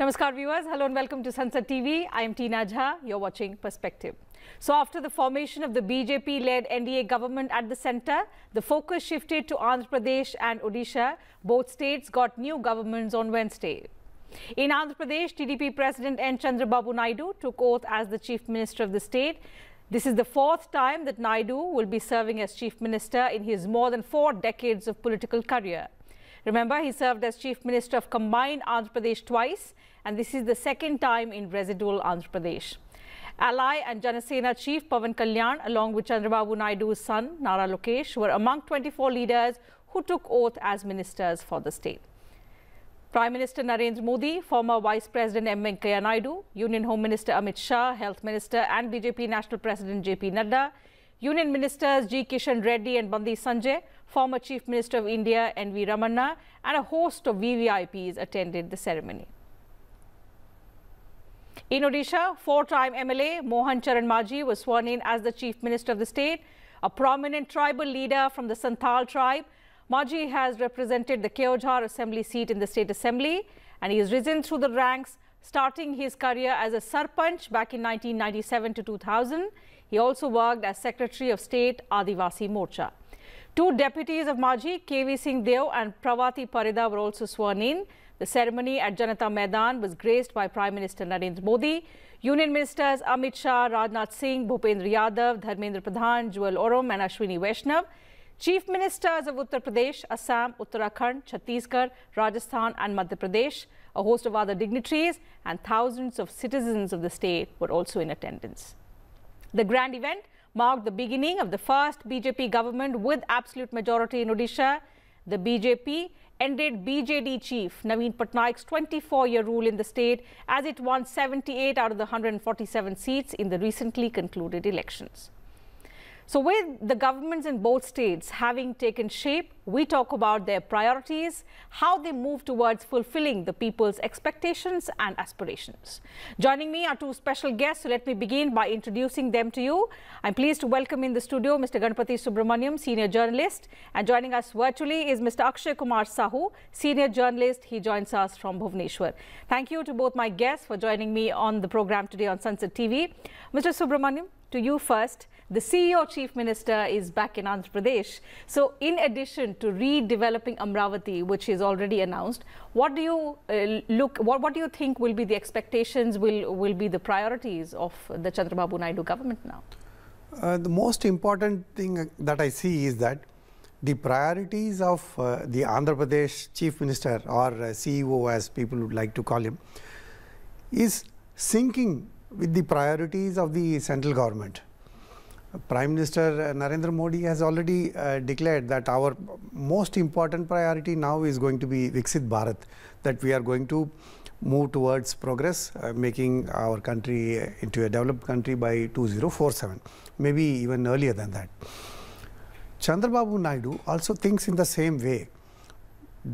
Namaskar viewers, hello and welcome to Sansad TV. I am Tina Jha, you're watching Perspective. So after the formation of the BJP-led NDA government at the centre, the focus shifted to Andhra Pradesh and Odisha. Both states got new governments on Wednesday. In Andhra Pradesh, TDP President N Chandrababu Naidu took oath as the Chief Minister of the state. This is the fourth time that Naidu will be serving as Chief Minister in his more than 4 decades of political career. Remember, he served as Chief Minister of combined Andhra Pradesh twice, and this is the second time in residual Andhra Pradesh. Ally and Janasena Chief Pawan Kalyan, along with Chandrababu Naidu's son, Nara Lokesh, were among 24 leaders who took oath as ministers for the state. Prime Minister Narendra Modi, former Vice President M. Venkaiah Naidu, Union Home Minister Amit Shah, Health Minister and BJP National President JP Nadda, Union Ministers G. Kishan Reddy and Bandi Sanjay, former Chief Minister of India N. V. Ramanna, and a host of VVIPs attended the ceremony. In Odisha, 4-time MLA Mohan Charan Majhi was sworn in as the Chief Minister of the state, a prominent tribal leader from the Santhal tribe. Manjhi has represented the Keonjhar assembly seat in the state assembly, and he has risen through the ranks, starting his career as a sarpanch back in 1997 to 2000. He also worked as Secretary of State Advasi Morcha. 2 deputies of Manjhi, KV Singh Deo and Pravati Parida, were also sworn in. The ceremony at Janata Maidan was graced by Prime Minister Narendra Modi. Union Ministers Amit Shah, Rajnath Singh, Bhupendra Yadav, Dharmendra Pradhan, Jewel Orom and Ashwini Vaishnav. Chief Ministers of Uttar Pradesh, Assam, Uttarakhand, Chhattisgarh, Rajasthan and Madhya Pradesh, a host of other dignitaries and thousands of citizens of the state were also in attendance. The grand event marked the beginning of the first BJP government with absolute majority in Odisha. The BJP ended BJD chief Naveen Patnaik's 24-year rule in the state as it won 78 out of the 147 seats in the recently concluded elections. So with the governments in both states having taken shape, we talk about their priorities, how they move towards fulfilling the people's expectations and aspirations. Joining me are 2 special guests, so let me begin by introducing them to you. I'm pleased to welcome in the studio Mr. Ganapati Subramaniam, senior journalist, and joining us virtually is Mr. Akshay Kumar Sahu, senior journalist. He joins us from Bhubaneswar. Thank you to both my guests for joining me on the program today on Sansad TV. Mr. Subramaniam, to you first. The CEO Chief Minister is back in Andhra Pradesh. So in addition to redeveloping Amravati, which is already announced, what do you what do you think will be the expectations, will be the priorities of the Chandrababu Naidu government now? The most important thing that I see is that the priorities of the Andhra Pradesh Chief Minister, or CEO as people would like to call him, is syncing with the priorities of the central government. Prime Minister Narendra Modi has already declared that our most important priority now is going to be Viksit Bharat, that we are going to move towards progress, making our country into a developed country by 2047, maybe even earlier than that. Chandrababu Naidu also thinks in the same way.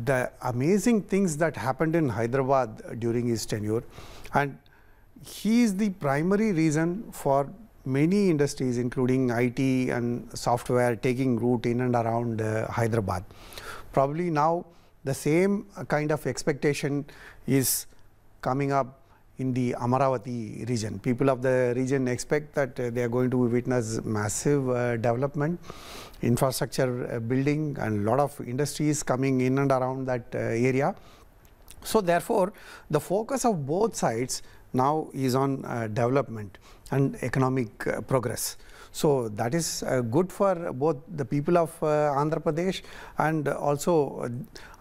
The amazing things that happened in Hyderabad during his tenure, and he is the primary reason for many industries, including IT and software, taking root in and around Hyderabad. Probably now the same kind of expectation is coming up in the Amaravati region. People of the region expect that they are going to witness massive development, infrastructure building, and a lot of industries coming in and around that area. So therefore, the focus of both sides now is on development and economic progress. So that is good for both the people of Andhra Pradesh, and also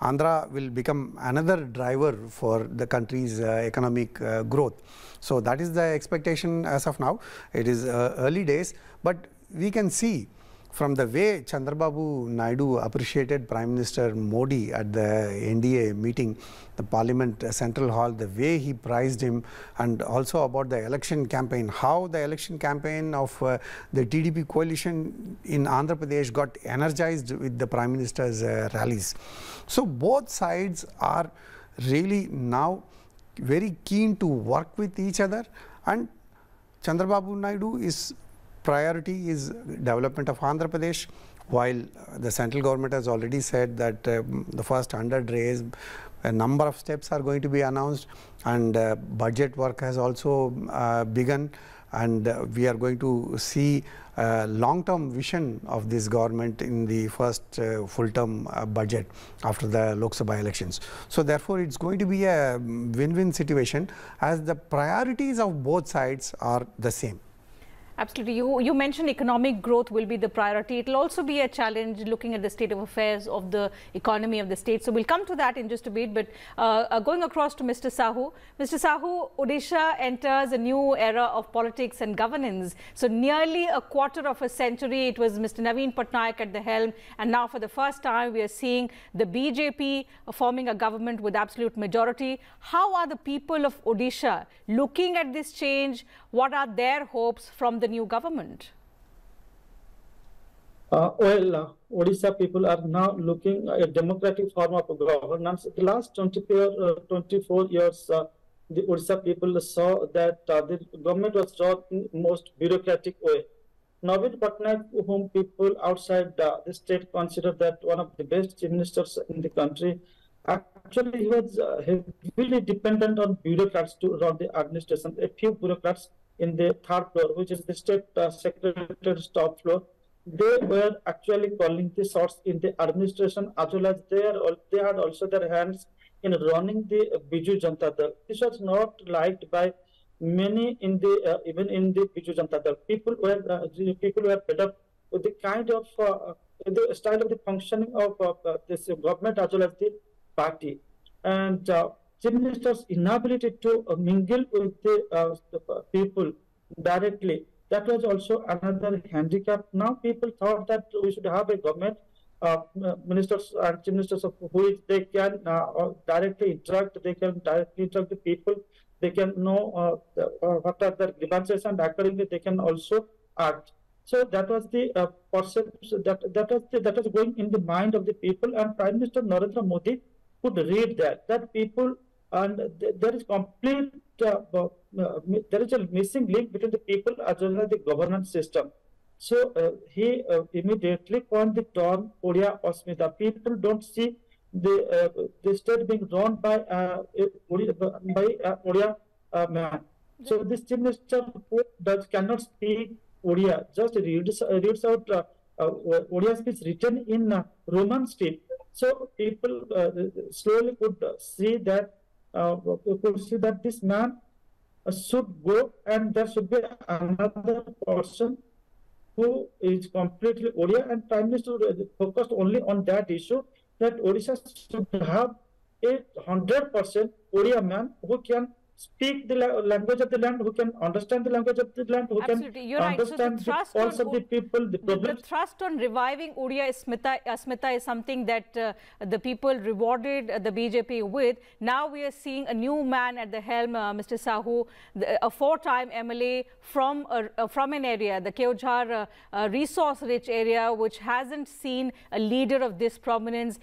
Andhra will become another driver for the country's economic growth. So that is the expectation as of now. It is early days, but we can see from the way Chandrababu Naidu appreciated Prime Minister Modi at the NDA meeting, the Parliament Central Hall, the way he prized him, and also about the election campaign, how the election campaign of the TDP coalition in Andhra Pradesh got energized with the Prime Minister's rallies. So both sides are really now very keen to work with each other, and Chandrababu Naidu is priority is development of Andhra Pradesh, while the central government has already said that the first 100 days, a number of steps are going to be announced, and budget work has also begun, and we are going to see a long-term vision of this government in the first full-term budget after the Lok Sabha elections. So therefore, it's going to be a win-win situation, as the priorities of both sides are the same. Absolutely. You mentioned economic growth will be the priority. It will also be a challenge looking at the state of affairs of the economy of the state. So we'll come to that in just a bit. But going across to Mr. Sahu. Mr. Sahu, Odisha enters a new era of politics and governance. So nearly a quarter of a century, it was Mr. Naveen Patnaik at the helm. And now for the first time, we are seeing the BJP forming a government with absolute majority. How are the people of Odisha looking at this change? What are their hopes from the new government? Odisha people are now looking at a democratic form of governance. The last 24 years, the Odisha people saw that the government was run in most bureaucratic way. Naveen Patnaik, whom people outside the state consider that one of the best chief ministers in the country, actually he was heavily dependent on bureaucrats to run the administration. A few bureaucrats in the third floor, which is the state secretary's top floor, they were actually calling the shots in the administration, as well as they had also their hands in running the Biju Janata Dal. This was not liked by many in the even in the Biju Janata Dal. People were fed up with the kind of the style of the functioning of this government as well as the party, and Chief Minister's inability to mingle with the people directly, that was also another handicap. Now people thought that we should have a government, ministers and chief ministers of which they can directly interact, they can directly interact with people, they can know what are their grievances, and accordingly they can also act. So that was the perception that was going in the mind of the people, and Prime Minister Narendra Modi could read that people. And there is complete, there is a missing link between the people as well as the governance system. So he immediately coined the term Odia Asmita. People don't see the state being run by Odia man. So this chief minister cannot speak Odia, just reads out Odia speech written in Roman script. So people slowly could see that. This man should go, and there should be another person who is completely Odia, and Prime Minister focused only on that issue, that Odisha should have a 100% Odia man who can speak the language of the land, who can understand the language of the land, who Absolutely. can understand the pulse of the people, the problems. The thrust on reviving Odia Asmita is something that the people rewarded the BJP with. Now we are seeing a new man at the helm, Mr. Sahu, a four-time MLA from an area, the Keonjhar resource-rich area, which hasn't seen a leader of this prominence.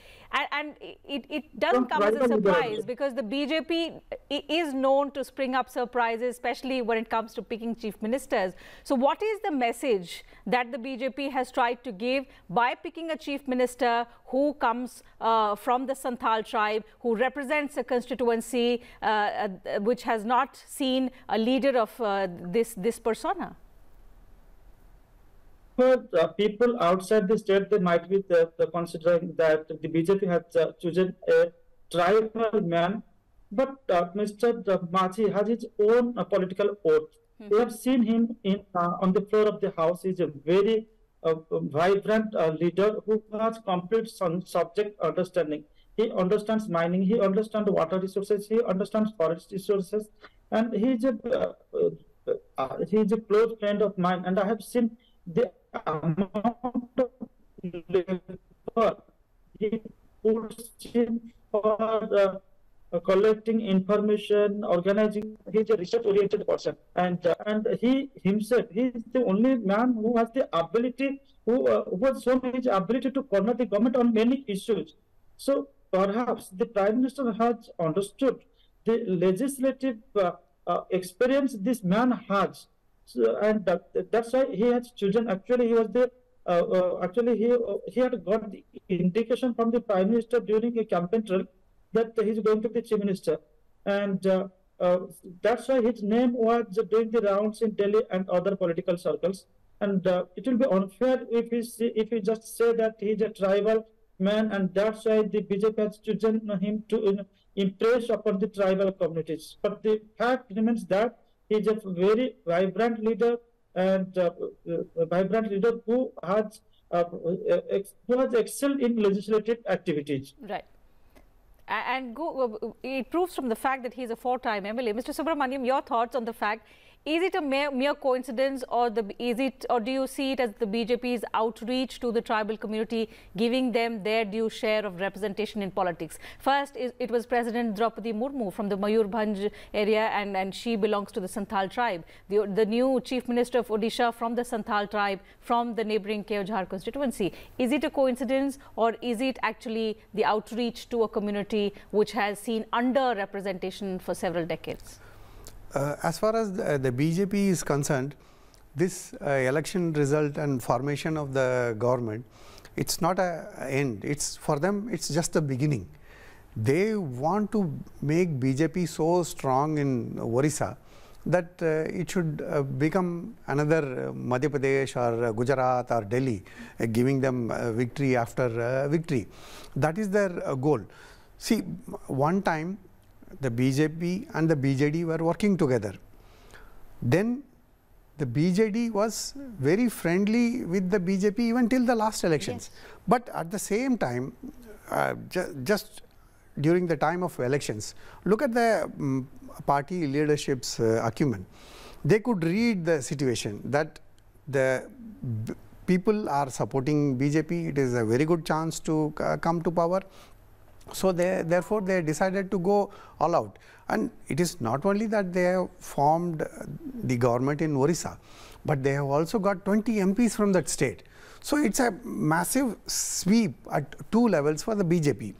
And it doesn't come as a surprise, because the BJP is known to spring up surprises, especially when it comes to picking chief ministers. So what is the message that the BJP has tried to give by picking a chief minister who comes from the Santhal tribe, who represents a constituency which has not seen a leader of this persona? But people outside the state, they might be considering that the BJP has chosen a tribal man, but Mr. Majhi has his own political oath. We have seen him on the floor of the house. He is a very vibrant leader who has complete subject understanding. He understands mining, he understands water resources, he understands forest resources, and he is a close friend of mine. And I have seen the amount of labor he puts in for collecting information, organizing. He's a research-oriented person, and he himself, he is the only man who has the ability, who has shown his ability to corner the government on many issues. So perhaps the Prime Minister has understood the legislative experience this man has. So, and that's why he has chosen. Actually, he was the actually he had got the indication from the Prime Minister during a campaign trail that he's going to be Chief Minister, and that's why his name was doing the rounds in Delhi and other political circles. And it will be unfair if we just say that he's a tribal man, and that's why the BJP has chosen him to impress upon the tribal communities. But the fact remains that he's a very vibrant leader, and a vibrant leader who has excelled in legislative activities. Right. And it proves from the fact that he's a 4-time MLA. Mr. Subramaniam, your thoughts on the fact, is it a mere coincidence, or do you see it as the BJP's outreach to the tribal community, giving them their due share of representation in politics? First, it was President Draupadi Murmu from the Mayurbhanj area, and she belongs to the Santhal tribe. The new Chief Minister of Odisha from the Santhal tribe, from the neighbouring Keonjhar constituency. Is it a coincidence, or is it actually the outreach to a community which has seen under-representation for several decades? As far as the BJP is concerned, this election result and formation of the government, it's not an end. It's for them, it's just the beginning. They want to make BJP so strong in Orissa that it should become another Madhya Pradesh or Gujarat or Delhi, giving them victory after victory. That is their goal. See, one time the BJP and the BJD were working together. Then the BJD was very friendly with the BJP even till the last elections. Yes. But at the same time, just during the time of elections, look at the party leadership's acumen. They could read the situation that the people are supporting BJP. It is a very good chance to come to power. So therefore they decided to go all out, and it is not only that they have formed the government in Orissa, but they have also got 20 MPs from that state. So it's a massive sweep at 2 levels for the BJP.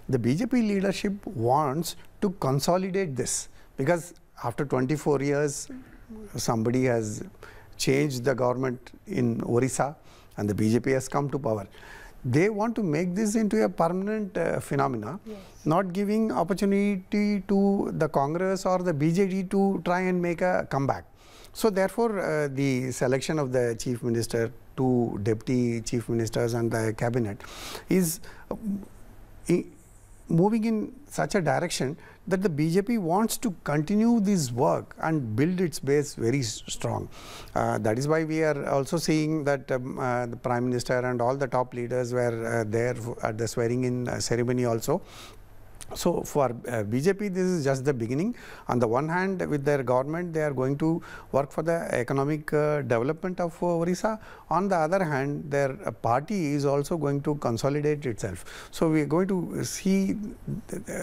The BJP leadership wants to consolidate this, because after 24 years somebody has changed the government in Orissa and the BJP has come to power. They want to make this into a permanent phenomena, yes, not giving opportunity to the Congress or the BJD to try and make a comeback. So therefore, the selection of the Chief Minister, 2 Deputy Chief Ministers and the Cabinet is moving in such a direction that the BJP wants to continue this work and build its base very strong. That is why we are also seeing that the Prime Minister and all the top leaders were there at the swearing-in ceremony also. So for BJP, this is just the beginning. On the one hand, with their government, they are going to work for the economic development of Orissa. On the other hand, their party is also going to consolidate itself. So we are going to see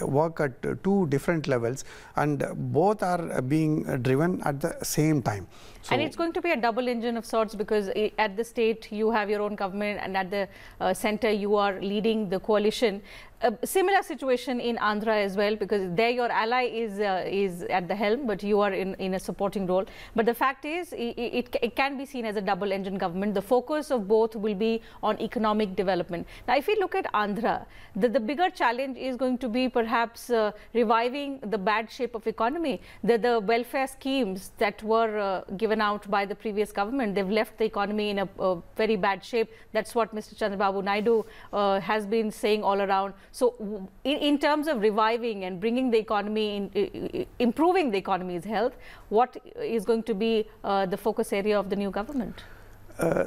work at 2 different levels, and both are being driven at the same time. So and it's going to be a double engine of sorts, because at the state you have your own government, and at the center you are leading the coalition. A similar situation in Andhra as well, because there your ally is at the helm, but you are in a supporting role. But the fact is, it can be seen as a double engine government. The focus of both will be on economic development. Now, if we look at Andhra, the bigger challenge is going to be perhaps reviving the bad shape of economy. The welfare schemes that were given out by the previous government, they've left the economy in a very bad shape. That's what Mr. Chandrababu Naidu has been saying all around. So in terms of reviving and bringing the economy, improving the economy's health, what is going to be the focus area of the new government?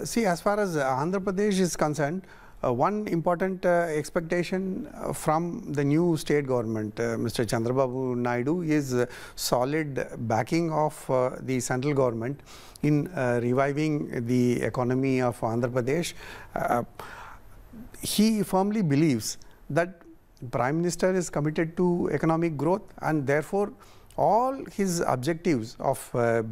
See, as far as Andhra Pradesh is concerned, one important expectation from the new state government, Mr. Chandrababu Naidu, is solid backing of the central government in reviving the economy of Andhra Pradesh. He firmly believes that Prime Minister is committed to economic growth, and therefore all his objectives of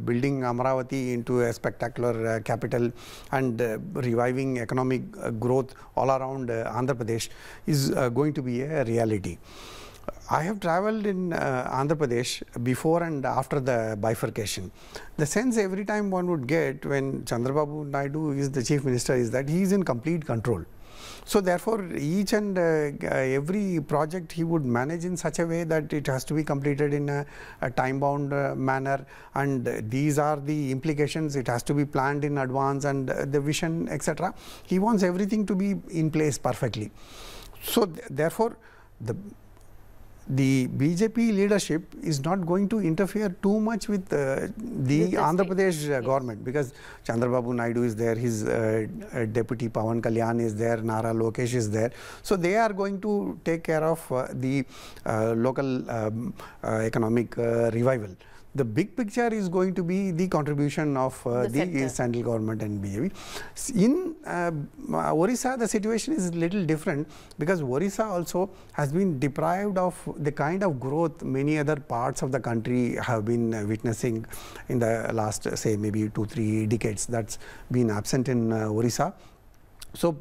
building Amaravati into a spectacular capital and reviving economic growth all around Andhra Pradesh is going to be a reality. I have traveled in Andhra Pradesh before and after the bifurcation. The sense every time one would get when Chandrababu Naidu is the chief minister is that he is in complete control. So therefore, each and every project he would manage in such a way that it has to be completed in a time-bound manner, and these are the implications. It has to be planned in advance, and the vision, etc. He wants everything to be in place perfectly. So therefore, the BJP leadership is not going to interfere too much with the Andhra Pradesh government, because Chandrababu Naidu is there, his deputy Pawan Kalyan is there, Nara Lokesh is there. So they are going to take care of the local economic revival. The big picture is going to be the contribution of the central government and BJP. In Orissa, the situation is a little different, because Orissa also has been deprived of the kind of growth many other parts of the country have been witnessing in the last, say, maybe 2-3 decades. That's been absent in Orissa. So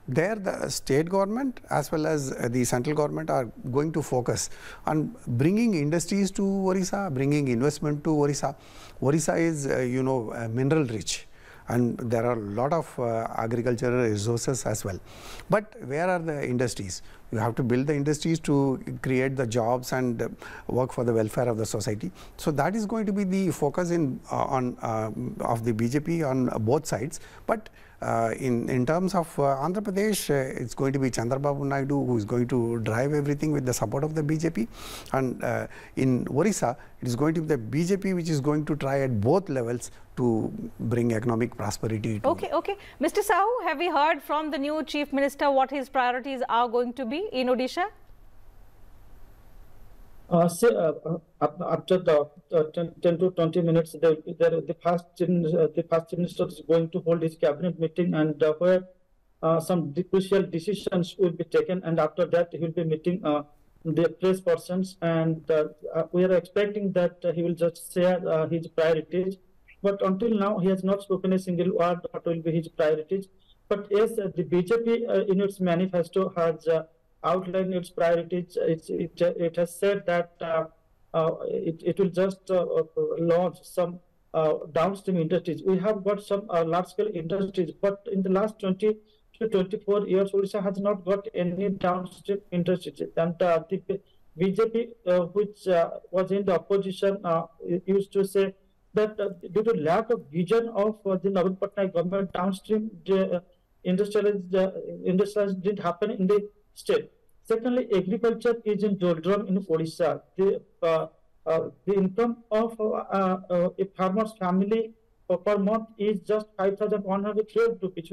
there the state government as well as the central government are going to focus on bringing industries to Orissa, bringing investment to Orissa. Orissa is, mineral rich, and there are a lot of agricultural resources as well. But where are the industries? You have to build the industries to create the jobs and work for the welfare of the society. So that is going to be the focus of the BJP on both sides. But in terms of Andhra Pradesh, it's going to be Chandrababu Naidu who is going to drive everything with the support of the BJP. And in Orissa, it is going to be the BJP which is going to try at both levels to bring economic prosperity. Okay. Mr. Sahu, have we heard from the new Chief Minister what his priorities are going to be in Odisha? After the 10 to 20 minutes, the first minister is going to hold his cabinet meeting, and where some crucial decisions will be taken, and after that he will be meeting the press persons, and we are expecting that he will just share his priorities. But until now, he has not spoken a single word what will be his priorities. But yes, the BJP in its manifesto has outlined its priorities. It has said that it will just launch some downstream industries. We have got some large-scale industries, but in the last 20 to 24 years, Odisha has not got any downstream industries. And the BJP, which was in the opposition, used to say that due to lack of vision of the Navin Patnaik government, downstream industrialization didn't happen in the state. Secondly, agriculture is in doldrum in Odisha. The income of a farmer's family per month is just 5,100 rupees, which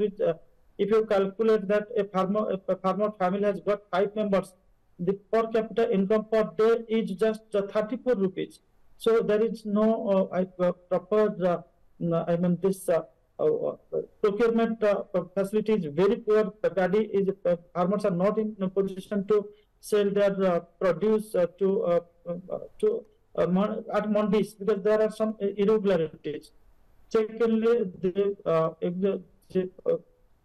if you calculate that a farmer family has got 5 members, the per capita income per day is just 34 rupees. So there is no proper, this procurement facility is very poor. Paddy is farmers are not in a position to sell their produce at mandis because there are some irregularities. Secondly, the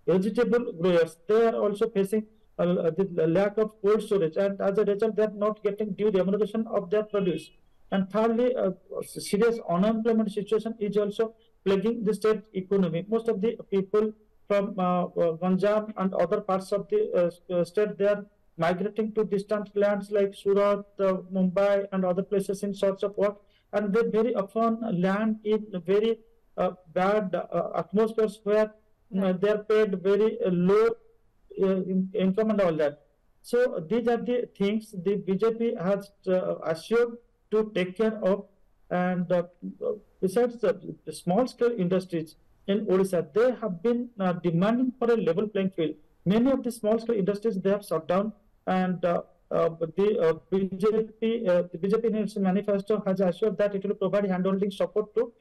vegetable growers, they are also facing the lack of cold storage, and as a result, they are not getting due remuneration of their produce. And thirdly, serious unemployment situation is also plaguing the state economy. Most of the people from Ganjam and other parts of the state, they are migrating to distant lands like Surat, Mumbai and other places in search of work, and they very often land in very bad atmospheres where they are paid very low income and all that. So these are the things the BJP has assured to take care of. And besides the small-scale industries in Odisha, they have been demanding for a level playing field. Many of the small-scale industries, they have shut down, and the BJP in its manifesto has assured that it will provide hand-holding support to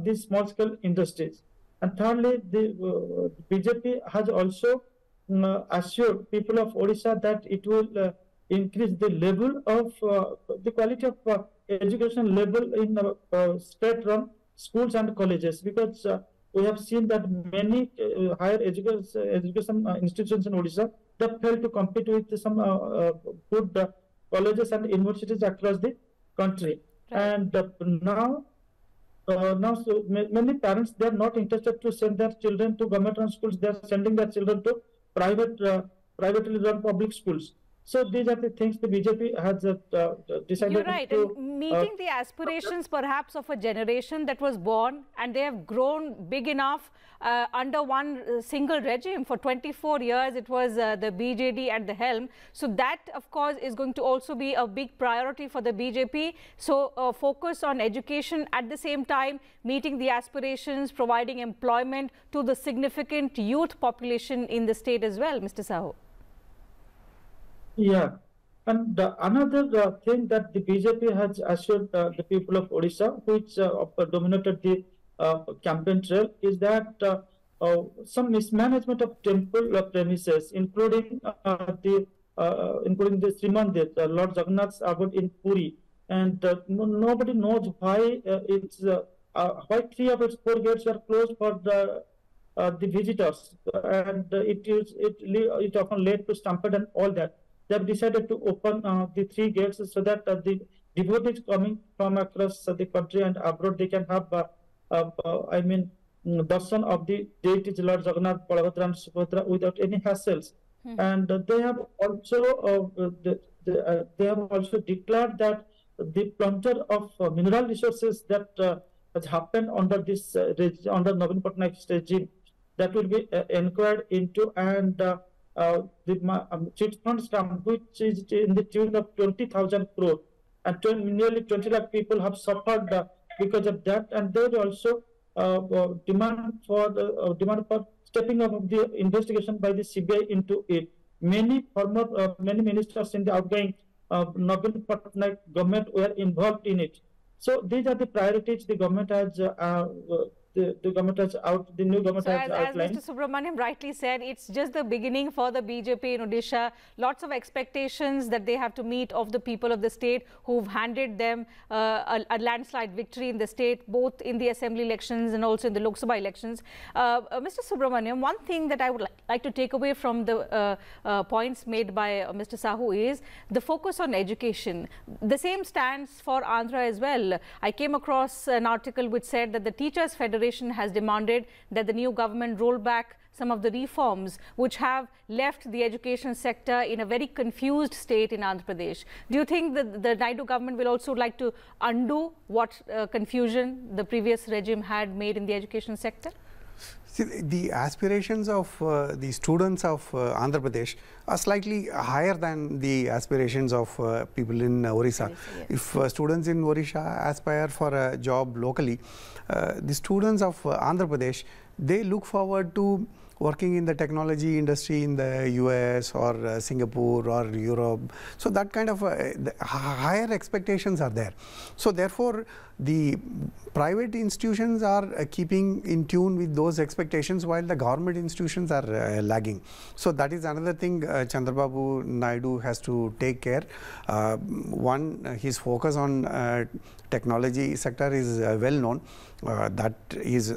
these small-scale industries. And thirdly, the BJP has also assured people of Odisha that it will increase the level of the quality of education level in state-run schools and colleges, because we have seen that many higher education institutions in Odisha, they fail to compete with some good colleges and universities across the country. Right. And now so many parents, they are not interested to send their children to government run schools. They are sending their children to privately run public schools. So these are the things the BJP has decided. You're right. To and meeting the aspirations perhaps of a generation that was born, and they have grown big enough under one single regime. For 24 years, it was the BJD at the helm. So that, of course, is going to also be a big priority for the BJP. So focus on education at the same time, meeting the aspirations, providing employment to the significant youth population in the state as well, Mr. Sahu. Yeah, and another thing that the BJP has assured the people of Odisha, which dominated the campaign trail, is that some mismanagement of temple premises, including the Sri Mandir, Lord Jagannath's abode in Puri, and nobody knows why why 3 of its 4 gates were closed for the visitors, and it often led to stampede and all that. They have decided to open the 3 gates so that the devotees coming from across the country and abroad, they can have, darshan of the deities Lord Jagannath, Balabhadra and Subhadra without any hassles. And they have also declared that the plunder of mineral resources that has happened under this under Navin Patnaik's regime, that will be inquired into, and the chit fund scam, which is in the tune of 20,000 crore, and nearly 20 lakh people have suffered because of that, and they also demand for stepping up of the investigation by the CBI into it. Many ministers in the outgoing Navin Patnaik government were involved in it. So these are the priorities the government has. The new government has outlined. As Mr. Subramaniam rightly said, it's just the beginning for the BJP in Odisha. Lots of expectations that they have to meet of the people of the state who've handed them a landslide victory in the state, both in the assembly elections and also in the Lok Sabha elections. Mr. Subramaniam, one thing that I would like to take away from the points made by Mr. Sahu is the focus on education. The same stands for Andhra as well. I came across an article which said that the Teachers Federation has demanded that the new government roll back some of the reforms which have left the education sector in a very confused state in Andhra Pradesh. Do you think that the Naidu government will also like to undo what confusion the previous regime had made in the education sector? See, the aspirations of the students of Andhra Pradesh are slightly higher than the aspirations of people in Orissa. Yes. If students in Orissa aspire for a job locally, the students of Andhra Pradesh, they look forward to working in the technology industry in the US or Singapore or Europe. So that kind of higher expectations are there. So therefore, the private institutions are keeping in tune with those expectations while the government institutions are lagging. So that is another thing Chandrababu Naidu has to take care. One, his focus on technology sector is well known. That is,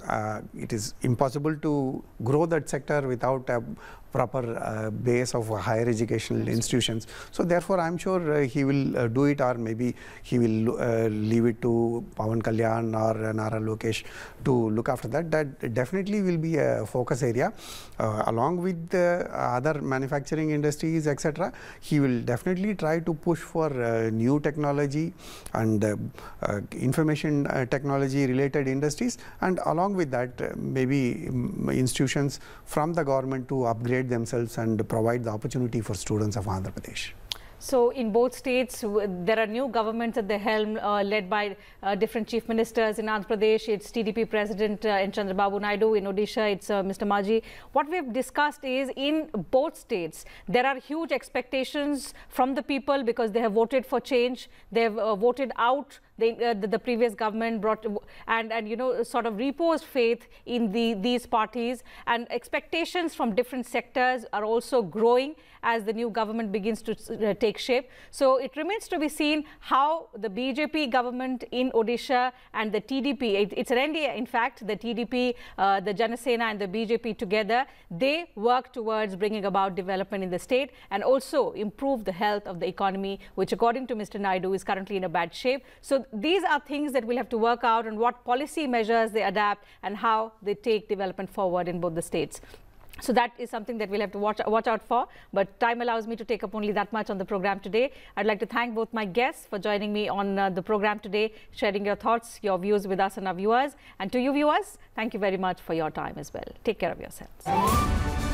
it is impossible to grow that sector without a proper base of higher educational institutions. So therefore, I'm sure he will do it, or maybe he will leave it to Pawan Kalyan or Nara Lokesh to look after that. That definitely will be a focus area. Along with the other manufacturing industries, etc., he will definitely try to push for new technology and information technology related industries, and along with that maybe institutions from the government to upgrade themselves and provide the opportunity for students of Andhra Pradesh. So in both states, there are new governments at the helm led by different chief ministers. In Andhra Pradesh, it's TDP President N Chandrababu Naidu. In Odisha, it's Mr. Manjhi. What we've discussed is in both states, there are huge expectations from the people because they have voted for change. They have voted out the previous government brought and you know, sort of reposed faith in these parties, and expectations from different sectors are also growing as the new government begins to take shape. So it remains to be seen how the BJP government in Odisha and the TDP, it's an NDA in fact, the TDP, the Janasena and the BJP together, they work towards bringing about development in the state and also improve the health of the economy, which according to Mr. Naidu is currently in a bad shape. So these are things that we'll have to work out on, what policy measures they adapt and how they take development forward in both the states. So that is something that we'll have to watch out for. But time allows me to take up only that much on the program today. I'd like to thank both my guests for joining me on the program today, sharing your thoughts, your views with us and our viewers. And to you viewers, thank you very much for your time as well. Take care of yourselves.